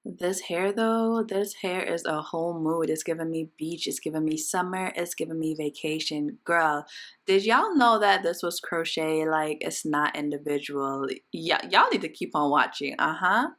This hair though, this hair is a whole mood. It's giving me beach, it's giving me summer, it's giving me vacation. Girl, did y'all know that this was crochet? Like, it's not individual. Yeah, y'all need to keep on watching. Uh-huh.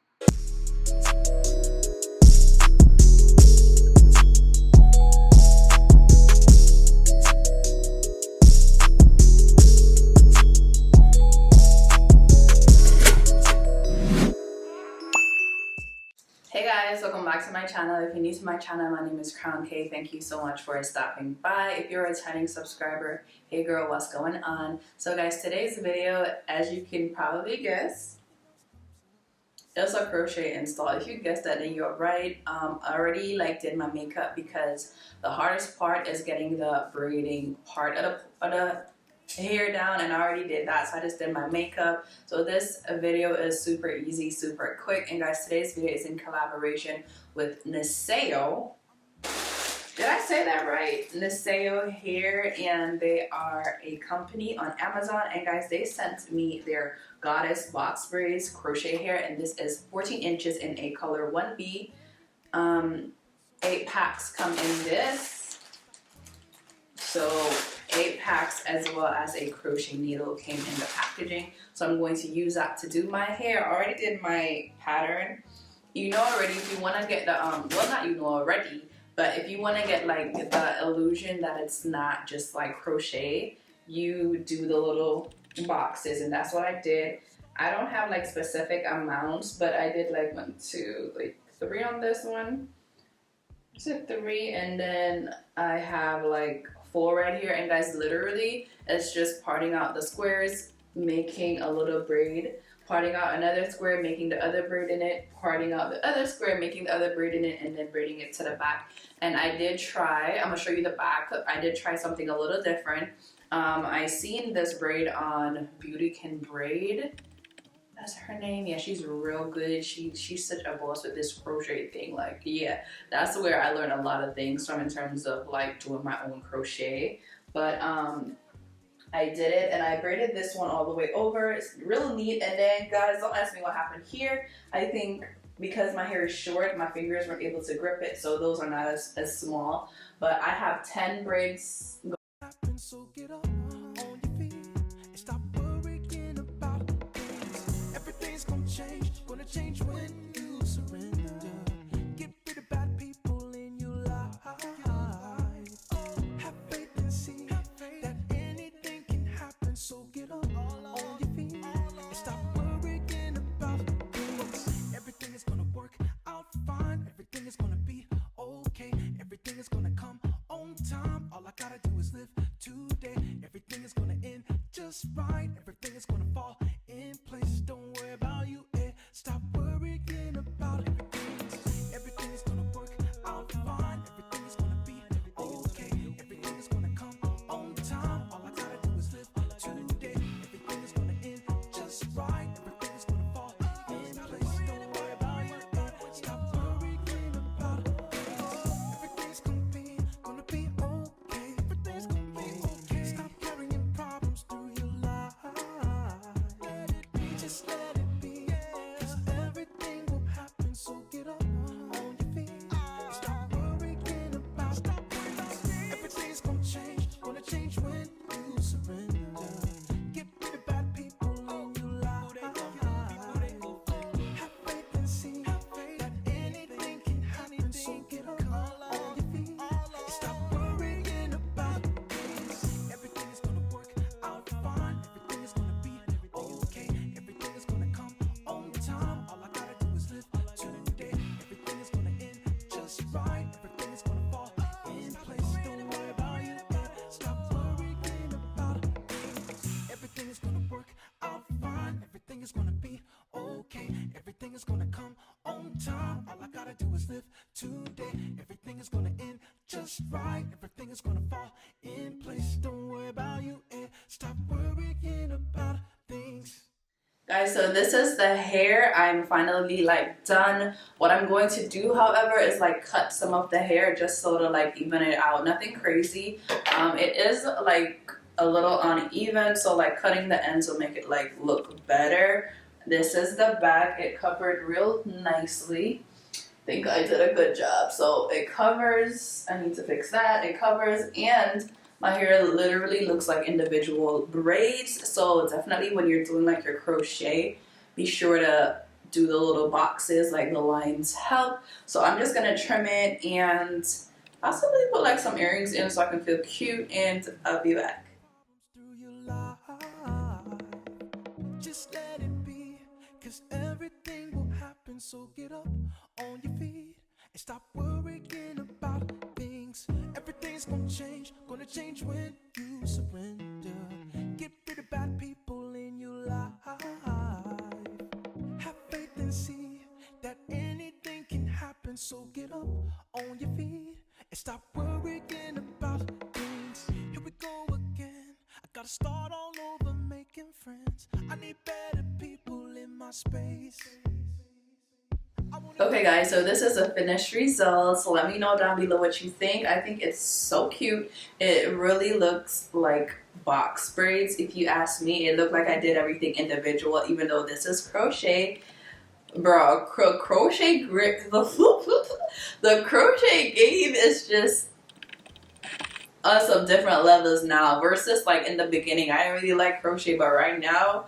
Hey guys, welcome back to my channel. If you're new to my channel, my name is Crownedksutherland. Thank you so much for stopping by. If you're a returning subscriber, hey girl, what's going on? So guys, today's video, as you can probably guess, is a crochet install. If you guessed that, then you're right. I already did my makeup because the hardest part is getting the braiding part of the hair down, and I already did that, so I just did my makeup. So this video is super easy, super quick. And guys, today's video is in collaboration with Niseyo. Did I say that right? Niseyo hair, and they are a company on Amazon. And guys, they sent me their goddess box braids crochet hair, and this is 14 inches in a color 1B. 8 packs come in this. So 8 packs as well as a crochet needle came in the packaging. So I'm going to use that to do my hair. I already did my pattern. You know already, if you want to get the, well, not you know already, but if you want to get like the illusion that it's not just like crochet, you do the little boxes, and that's what I did. I don't have like specific amounts, but I did like 1, 2, like 3 on this one. Is it 3? And then I have like 4 right here. And guys, literally it's just parting out the squares, making a little braid, parting out another square, making the other braid in it, parting out the other square, making the other braid in it, and then braiding it to the back. And I did try, I'm gonna show you the back, I did try something a little different. I seen this braid on Beauty Can Braid. That's her name. Yeah, she's real good. She's such a boss with this crochet thing. Like, yeah, that's where I learned a lot of things from in terms of like doing my own crochet. But I did it, and I braided this one all the way over. It's real neat. And then guys, don't ask me what happened here. I think because my hair is short, my fingers weren't able to grip it, so those are not as small. But I have 10 braids. So get up on your feet and stop worrying about things. Everything's gonna change when you surrender. Get rid of bad people in your life. Have faith and see that anything can happen. So get up on your feet and stop worrying about things. Everything is gonna work out fine. Everything is gonna be okay. Everything is gonna come on time. All I gotta do is live today. Everything is gonna end just right. Everything is gonna fall in place. Don't worry about you. Stop worrying about everything. Everything is gonna work out fine. Everything is gonna be okay. Everything is gonna come on time. All I gotta do is live today. Everything is gonna end just right. Everything is gonna fall in place. Don't worry about you. Stop worrying about it. Everything's gonna be okay. Everything's gonna be okay. Stop carrying problems through your life. Let it be, just let it be. 'Cause everything will happen. So get up on your feet. Stop worrying about it. Everything's gonna change when you surrender. Get rid of bad people in your life. Have faith and see that anything can happen. So get up on your feet. Stop worrying about things. Everything is gonna work out fine. Everything is gonna be okay. Everything is gonna come on time. All I gotta do is live today. Everything is gonna end just right. Everything is gonna fall in place. Don't worry about you. Stop worrying about things. Everything is gonna work out fine. Everything is gonna be okay. Everything is gonna come on time. All I gotta do is live today. Everything is gonna end just right. Everything is gonna fall in place. Don't worry about you. Stop worrying about things. Guys, so this is the hair. I'm finally like done. What I'm going to do, however, is like cut some of the hair just so to like even it out. Nothing crazy. It is like a little uneven, so like cutting the ends will make it like look better. This is the back. It covered real nicely. think I did a good job. So it covers, I need to fix that. It covers, and my hair literally looks like individual braids. So definitely when you're doing like your crochet, be sure to do the little boxes, like the lines help. So I'm just gonna trim it and possibly put like some earrings in so I can feel cute, and I'll be back. Just let it be, 'cause everything will happen. So get up on your feet and stop worrying about things. Everything's gonna change when you surrender. Get rid of bad people in your life. Have faith and see that anything can happen. So get up on your feet and stop worrying about things. Here we go again. I gotta start all over making friends. I need better people in my space. Okay guys, so this is a finished result. So let me know down below what you think. I think it's so cute. It really looks like box braids. If you ask me, it looked like I did everything individual, even though this is crochet. Bro, crochet grip, the crochet game is just on some different levels now versus like in the beginning. I didn't really like crochet, but right now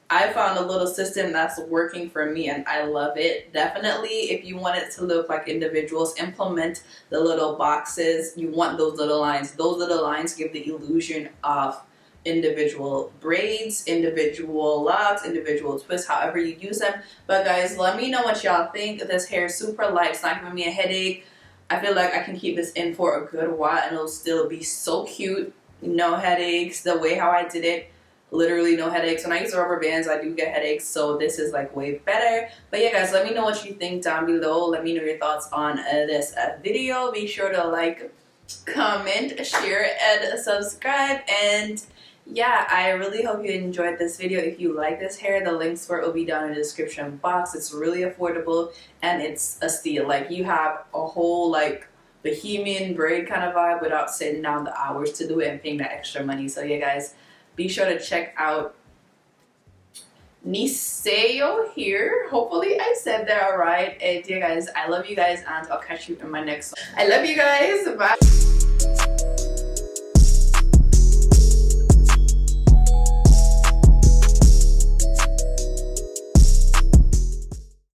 I found a little system that's working for me and I love it. Definitely, if you want it to look like individuals, implement the little boxes. You want those little lines. Those little lines give the illusion of individual braids, individual locks, individual twists, however you use them. But guys, let me know what y'all think. This hair is super light. It's not giving me a headache. I feel like I can keep this in for a good while and it'll still be so cute. No headaches. The way how I did it, literally no headaches. When I use rubber bands, I do get headaches, so this is like way better. But yeah guys, let me know what you think down below. Let me know your thoughts on this video. Be sure to like, comment, share, and subscribe. And yeah, I really hope you enjoyed this video. If you like this hair, the links for it will be down in the description box. It's really affordable and it's a steal. Like, you have a whole like bohemian braid kind of vibe without sitting down the hours to do it and paying that extra money. So yeah guys, be sure to check out Niseyo here. Hopefully I said that right. And yeah guys, I love you guys and I'll catch you in my next one. I love you guys. Bye.